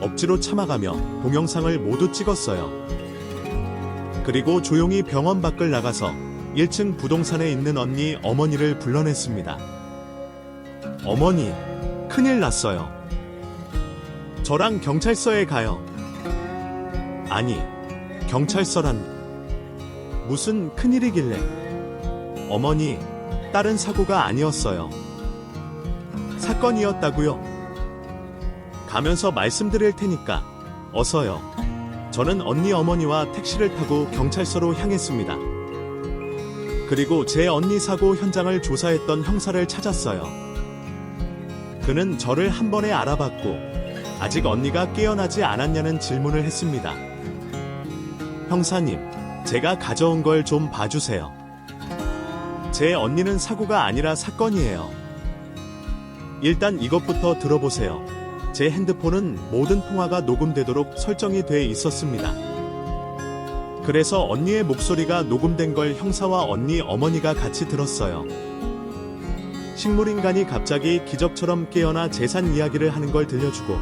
억지로 참아가며 동영상을 모두 찍었어요. 그리고 조용히 병원 밖을 나가서 1층 부동산에 있는 언니 어머니를 불러냈습니다. 어머니, 큰일 났어요. 저랑 경찰서에 가요. 아니, 경찰서란 무슨 큰일이길래. 어머니, 다른 사고가 아니었어요. 사건이었다고요. 가면서 말씀드릴 테니까 어서요. 저는 언니 어머니와 택시를 타고 경찰서로 향했습니다. 그리고 제 언니 사고 현장을 조사했던 형사를 찾았어요. 그는 저를 한 번에 알아봤고 아직 언니가 깨어나지 않았냐는 질문을 했습니다. 형사님, 제가 가져온 걸 좀 봐주세요. 제 언니는 사고가 아니라 사건이에요. 일단 이것부터 들어보세요. 제 핸드폰은 모든 통화가 녹음되도록 설정이 돼 있었습니다. 그래서 언니의 목소리가 녹음된 걸 형사와 언니 어머니가 같이 들었어요. 식물인간이 갑자기 기적처럼 깨어나 재산 이야기를 하는 걸 들려주고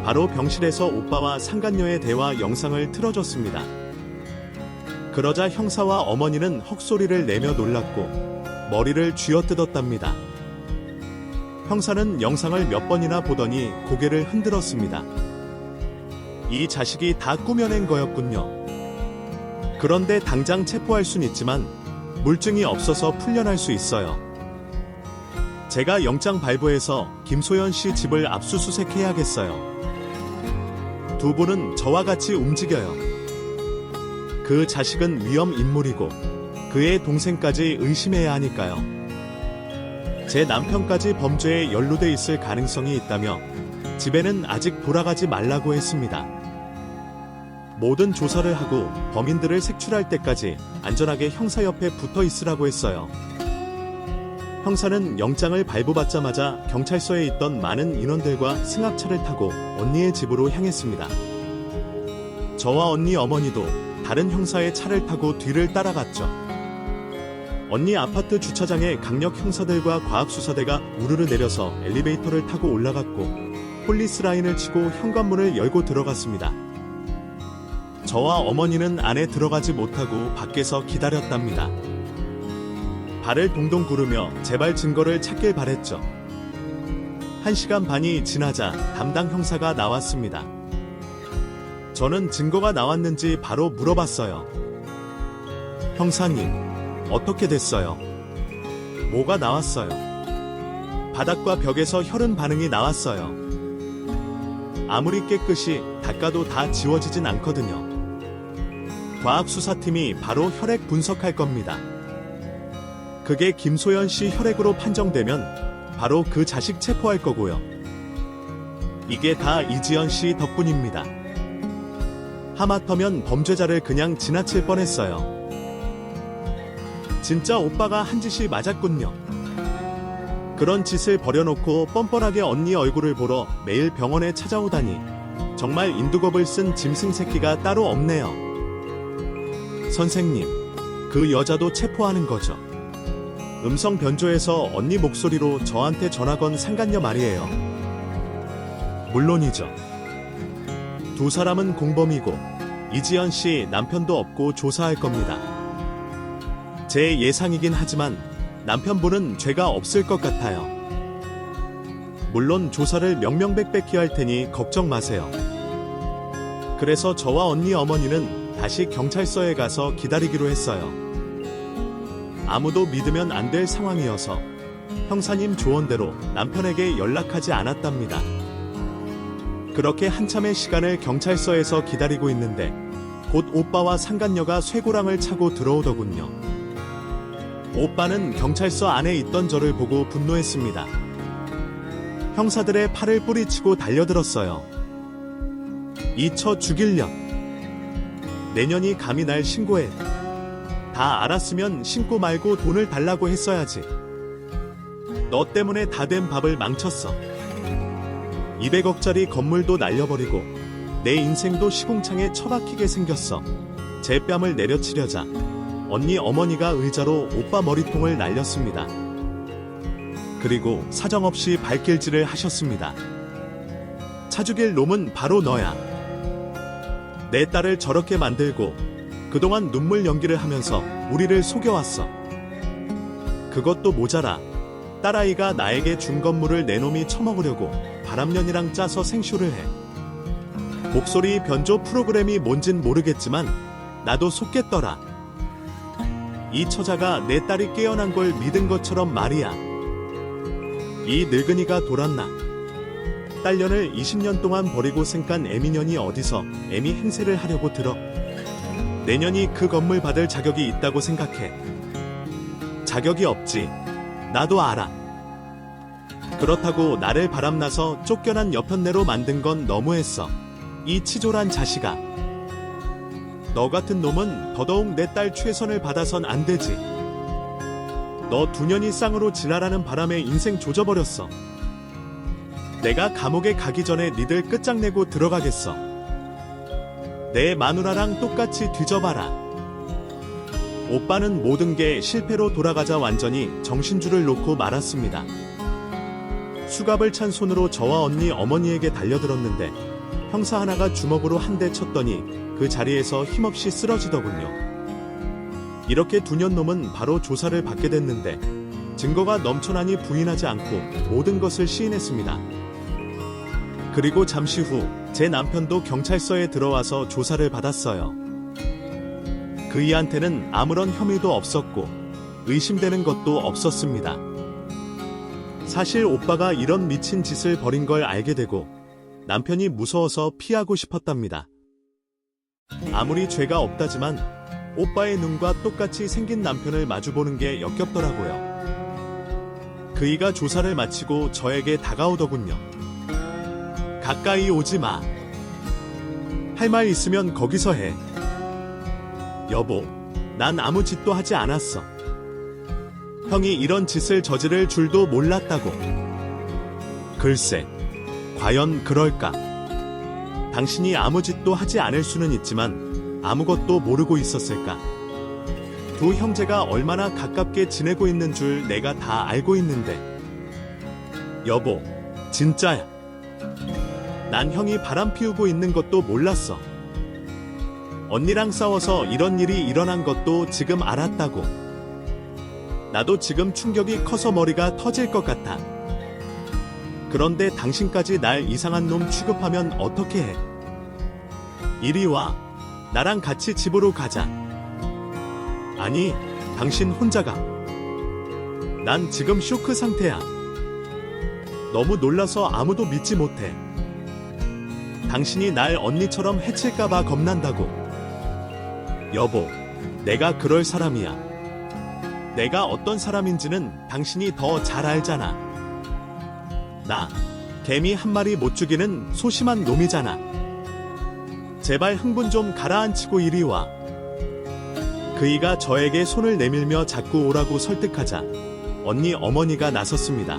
바로 병실에서 오빠와 상간녀의 대화 영상을 틀어줬습니다. 그러자 형사와 어머니는 헉소리를 내며 놀랐고 머리를 쥐어뜯었답니다. 형사는 영상을 몇 번이나 보더니 고개를 흔들었습니다. 이 자식이 다 꾸며낸 거였군요. 그런데 당장 체포할 순 있지만 물증이 없어서 풀려날 수 있어요. 제가 영장 발부해서 김소연 씨 집을 압수수색해야겠어요. 두 분은 저와 같이 움직여요. 그 자식은 위험 인물이고 그의 동생까지 의심해야 하니까요. 제 남편까지 범죄에 연루돼 있을 가능성이 있다며 집에는 아직 돌아가지 말라고 했습니다. 모든 조사를 하고 범인들을 색출할 때까지 안전하게 형사 옆에 붙어 있으라고 했어요. 형사는 영장을 발부받자마자 경찰서에 있던 많은 인원들과 승합차를 타고 언니의 집으로 향했습니다. 저와 언니 어머니도 다른 형사의 차를 타고 뒤를 따라갔죠. 언니 아파트 주차장에 강력 형사들과 과학수사대가 우르르 내려서 엘리베이터를 타고 올라갔고 폴리스 라인을 치고 현관문을 열고 들어갔습니다. 저와 어머니는 안에 들어가지 못하고 밖에서 기다렸답니다. 발을 동동 구르며 제발 증거를 찾길 바랬죠. 1시간 반이 지나자 담당 형사가 나왔습니다. 저는 증거가 나왔는지 바로 물어봤어요. 형사님, 어떻게 됐어요? 뭐가 나왔어요? 바닥과 벽에서 혈흔 반응이 나왔어요. 아무리 깨끗이 닦아도 다 지워지진 않거든요. 과학수사팀이 바로 혈액 분석할 겁니다. 그게 김소연 씨 혈액으로 판정되면 바로 그 자식 체포할 거고요. 이게 다 이지연 씨 덕분입니다. 하마터면 범죄자를 그냥 지나칠 뻔했어요. 진짜 오빠가 한 짓이 맞았군요. 그런 짓을 버려놓고 뻔뻔하게 언니 얼굴을 보러 매일 병원에 찾아오다니 정말 인두겁을 쓴 짐승 새끼가 따로 없네요. 선생님, 그 여자도 체포하는 거죠? 음성 변조해서 언니 목소리로 저한테 전화 건 상간녀 말이에요. 물론이죠. 두 사람은 공범이고 이지연 씨 남편도 없고 조사할 겁니다. 제 예상이긴 하지만 남편분은 죄가 없을 것 같아요. 물론 조사를 명명백백히 할 테니 걱정 마세요. 그래서 저와 언니 어머니는 다시 경찰서에 가서 기다리기로 했어요. 아무도 믿으면 안 될 상황이어서 형사님 조언대로 남편에게 연락하지 않았답니다. 그렇게 한참의 시간을 경찰서에서 기다리고 있는데 곧 오빠와 상간녀가 쇠고랑을 차고 들어오더군요. 오빠는 경찰서 안에 있던 저를 보고 분노했습니다. 형사들의 팔을 뿌리치고 달려들었어요. 이쳐 죽일려. 내년이 감히 날 신고해. 다 알았으면 신고 말고 돈을 달라고 했어야지. 너 때문에 다 된 밥을 망쳤어. 200억짜리 건물도 날려버리고 내 인생도 시궁창에 처박히게 생겼어. 제 뺨을 내려치려자 언니 어머니가 의자로 오빠 머리통을 날렸습니다. 그리고 사정없이 발길질을 하셨습니다. 차 죽일 놈은 바로 너야. 내 딸을 저렇게 만들고 그동안 눈물 연기를 하면서 우리를 속여왔어. 그것도 모자라 딸아이가 나에게 준 건물을 내 놈이 처먹으려고 바람년이랑 짜서 생쇼를 해. 목소리 변조 프로그램이 뭔진 모르겠지만 나도 속겠더라. 이 처자가 내 딸이 깨어난 걸 믿은 것처럼 말이야. 이 늙은이가 돌았나. 딸년을 20년 동안 버리고 생깐 애미년이 어디서 애미 행세를 하려고 들어. 내년이 그 건물 받을 자격이 있다고 생각해. 자격이 없지. 나도 알아. 그렇다고 나를 바람나서 쫓겨난 여편네로 만든 건 너무했어. 이 치졸한 자식아. 너 같은 놈은 더더욱 내 딸 최선을 받아선 안 되지. 너 2년이 쌍으로 지나라는 바람에 인생 조져버렸어. 내가 감옥에 가기 전에 니들 끝장내고 들어가겠어. 내 마누라랑 똑같이 뒤져봐라. 오빠는 모든 게 실패로 돌아가자 완전히 정신줄을 놓고 말았습니다. 수갑을 찬 손으로 저와 언니 어머니에게 달려들었는데 형사 하나가 주먹으로 한 대 쳤더니 그 자리에서 힘없이 쓰러지더군요. 이렇게 2년 놈은 바로 조사를 받게 됐는데 증거가 넘쳐나니 부인하지 않고 모든 것을 시인했습니다. 그리고 잠시 후 제 남편도 경찰서에 들어와서 조사를 받았어요. 그이한테는 아무런 혐의도 없었고 의심되는 것도 없었습니다. 사실 오빠가 이런 미친 짓을 벌인 걸 알게 되고 남편이 무서워서 피하고 싶었답니다. 아무리 죄가 없다지만 오빠의 눈과 똑같이 생긴 남편을 마주보는 게 역겹더라고요. 그이가 조사를 마치고 저에게 다가오더군요. 가까이 오지 마. 할 말 있으면 거기서 해. 여보, 난 아무 짓도 하지 않았어. 형이 이런 짓을 저지를 줄도 몰랐다고. 글쎄, 과연 그럴까? 당신이 아무 짓도 하지 않을 수는 있지만 아무것도 모르고 있었을까? 두 형제가 얼마나 가깝게 지내고 있는 줄 내가 다 알고 있는데. 여보, 진짜야. 난 형이 바람 피우고 있는 것도 몰랐어. 언니랑 싸워서 이런 일이 일어난 것도 지금 알았다고. 나도 지금 충격이 커서 머리가 터질 것 같아. 그런데 당신까지 날 이상한 놈 취급하면 어떻게 해? 이리 와. 나랑 같이 집으로 가자. 아니, 당신 혼자 가. 난 지금 쇼크 상태야. 너무 놀라서 아무도 믿지 못해. 당신이 날 언니처럼 해칠까봐 겁난다고. 여보, 내가 그럴 사람이야. 내가 어떤 사람인지는 당신이 더 잘 알잖아. 나, 개미 한 마리 못 죽이는 소심한 놈이잖아. 제발 흥분 좀 가라앉히고 이리 와. 그이가 저에게 손을 내밀며 자꾸 오라고 설득하자 언니 어머니가 나섰습니다.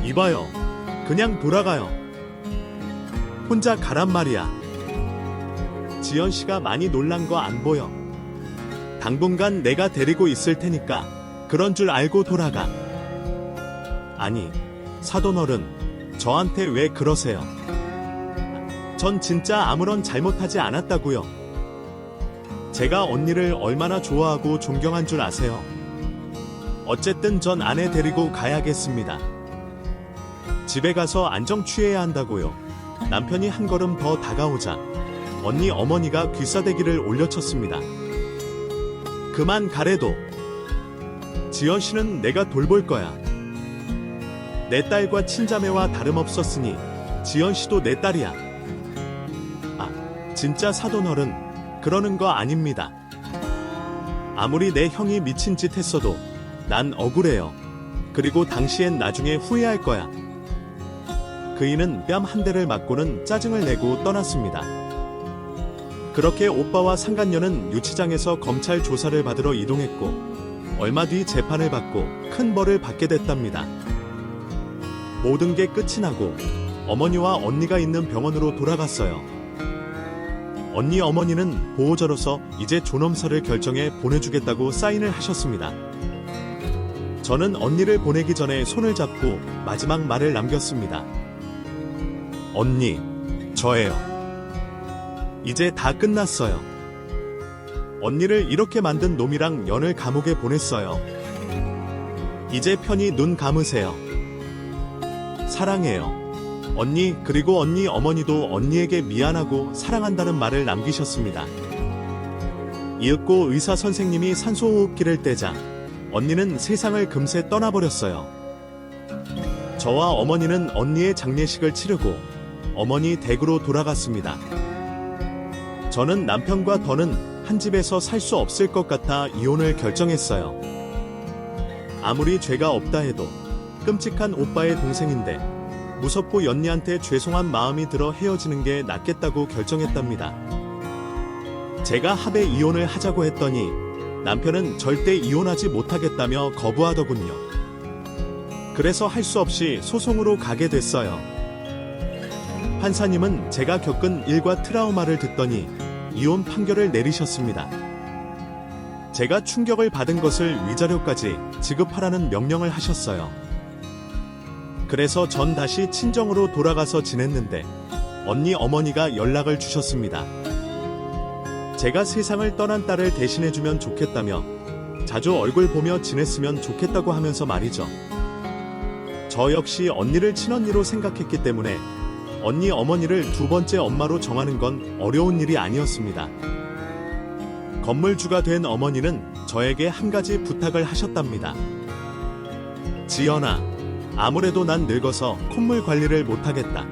이봐요. 그냥 돌아가요. 혼자 가란 말이야. 지연 씨가 많이 놀란 거 안 보여. 당분간 내가 데리고 있을 테니까 그런 줄 알고 돌아가. 아니, 사돈어른, 저한테 왜 그러세요? 전 진짜 아무런 잘못하지 않았다고요. 제가 언니를 얼마나 좋아하고 존경한 줄 아세요? 어쨌든 전 아내 데리고 가야겠습니다. 집에 가서 안정 취해야 한다고요. 남편이 한 걸음 더 다가오자 언니 어머니가 귀싸대기를 올려쳤습니다. 그만 가래도. 지연 씨는 내가 돌볼 거야. 내 딸과 친자매와 다름없었으니 지연 씨도 내 딸이야. 아, 진짜 사돈어른 그러는 거 아닙니다. 아무리 내 형이 미친 짓 했어도 난 억울해요. 그리고 당시엔 나중에 후회할 거야. 그이는 뺨 한 대를 맞고는 짜증을 내고 떠났습니다. 그렇게 오빠와 상간녀는 유치장에서 검찰 조사를 받으러 이동했고 얼마 뒤 재판을 받고 큰 벌을 받게 됐답니다. 모든 게 끝이 나고 어머니와 언니가 있는 병원으로 돌아갔어요. 언니 어머니는 보호자로서 이제 존엄사를 결정해 보내주겠다고 사인을 하셨습니다. 저는 언니를 보내기 전에 손을 잡고 마지막 말을 남겼습니다. 언니, 저예요. 이제 다 끝났어요. 언니를 이렇게 만든 놈이랑 연을 감옥에 보냈어요. 이제 편히 눈 감으세요. 사랑해요. 언니, 그리고 언니 어머니도 언니에게 미안하고 사랑한다는 말을 남기셨습니다. 이윽고 의사 선생님이 산소호흡기를 떼자 언니는 세상을 금세 떠나버렸어요. 저와 어머니는 언니의 장례식을 치르고 어머니 댁으로 돌아갔습니다. 저는 남편과 더는 한 집에서 살 수 없을 것 같아 이혼을 결정했어요. 아무리 죄가 없다 해도 끔찍한 오빠의 동생인데 무섭고 연니한테 죄송한 마음이 들어 헤어지는 게 낫겠다고 결정했답니다. 제가 합의 이혼을 하자고 했더니 남편은 절대 이혼하지 못하겠다며 거부하더군요. 그래서 할 수 없이 소송으로 가게 됐어요. 판사님은 제가 겪은 일과 트라우마를 듣더니 이혼 판결을 내리셨습니다. 제가 충격을 받은 것을 위자료까지 지급하라는 명령을 하셨어요. 그래서 전 다시 친정으로 돌아가서 지냈는데 언니 어머니가 연락을 주셨습니다. 제가 세상을 떠난 딸을 대신해주면 좋겠다며 자주 얼굴 보며 지냈으면 좋겠다고 하면서 말이죠. 저 역시 언니를 친언니로 생각했기 때문에 언니 어머니를 두 번째 엄마로 정하는 건 어려운 일이 아니었습니다. 건물주가 된 어머니는 저에게 한 가지 부탁을 하셨답니다. 지연아, 아무래도 난 늙어서 콧물 관리를 못하겠다.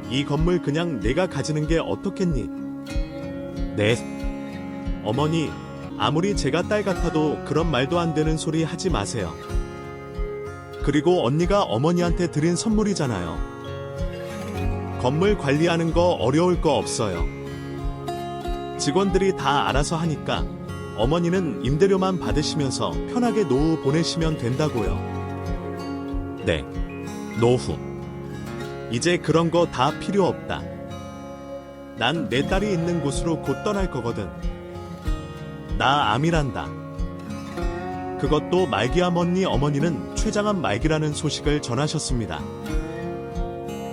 이 건물 그냥 내가 가지는 게 어떻겠니? 네. 어머니, 아무리 제가 딸 같아도 그런 말도 안 되는 소리 하지 마세요. 그리고 언니가 어머니한테 드린 선물이잖아요. 건물 관리하는 거 어려울 거 없어요. 직원들이 다 알아서 하니까 어머니는 임대료만 받으시면서 편하게 노후 보내시면 된다고요. 네, 노후. 이제 그런 거 다 필요 없다. 난 내 딸이 있는 곳으로 곧 떠날 거거든. 나 암이란다. 그것도 말기암 언니 어머니는 췌장암 말기라는 소식을 전하셨습니다.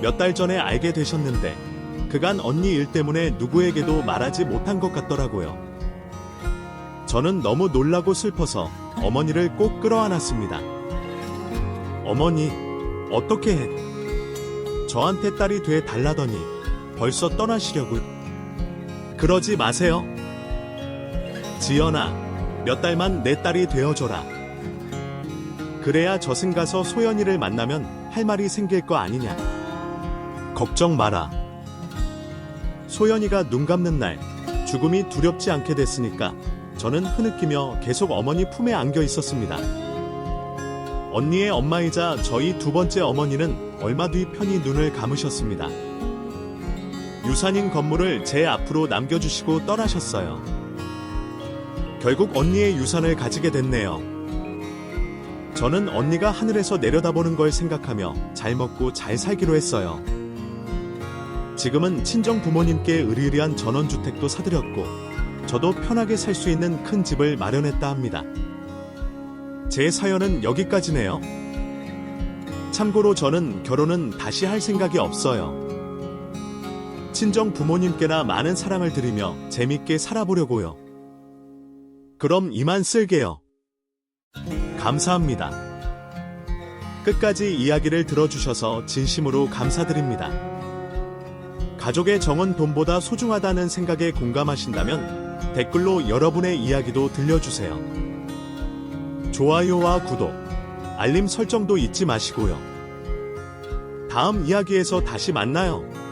몇 달 전에 알게 되셨는데 그간 언니 일 때문에 누구에게도 말하지 못한 것 같더라고요. 저는 너무 놀라고 슬퍼서 어머니를 꼭 끌어안았습니다. 어머니, 어떻게 해? 저한테 딸이 돼 달라더니 벌써 떠나시려고요. 그러지 마세요. 지연아, 몇 달만 내 딸이 되어줘라. 그래야 저승 가서 소연이를 만나면 할 말이 생길 거 아니냐. 걱정 마라. 소연이가 눈 감는 날 죽음이 두렵지 않게 됐으니까 저는 흐느끼며 계속 어머니 품에 안겨 있었습니다. 언니의 엄마이자 저희 두 번째 어머니는 얼마 뒤 편히 눈을 감으셨습니다. 유산인 건물을 제 앞으로 남겨주시고 떠나셨어요. 결국 언니의 유산을 가지게 됐네요. 저는 언니가 하늘에서 내려다보는 걸 생각하며 잘 먹고 잘 살기로 했어요. 지금은 친정 부모님께 의리의리한 전원주택도 사드렸고 저도 편하게 살 수 있는 큰 집을 마련했다 합니다. 제 사연은 여기까지네요. 참고로 저는 결혼은 다시 할 생각이 없어요. 친정 부모님께나 많은 사랑을 드리며 재밌게 살아보려고요. 그럼 이만 쓸게요. 감사합니다. 끝까지 이야기를 들어주셔서 진심으로 감사드립니다. 가족의 정은 돈보다 소중하다는 생각에 공감하신다면 댓글로 여러분의 이야기도 들려주세요. 좋아요와 구독, 알림 설정도 잊지 마시고요. 다음 이야기에서 다시 만나요.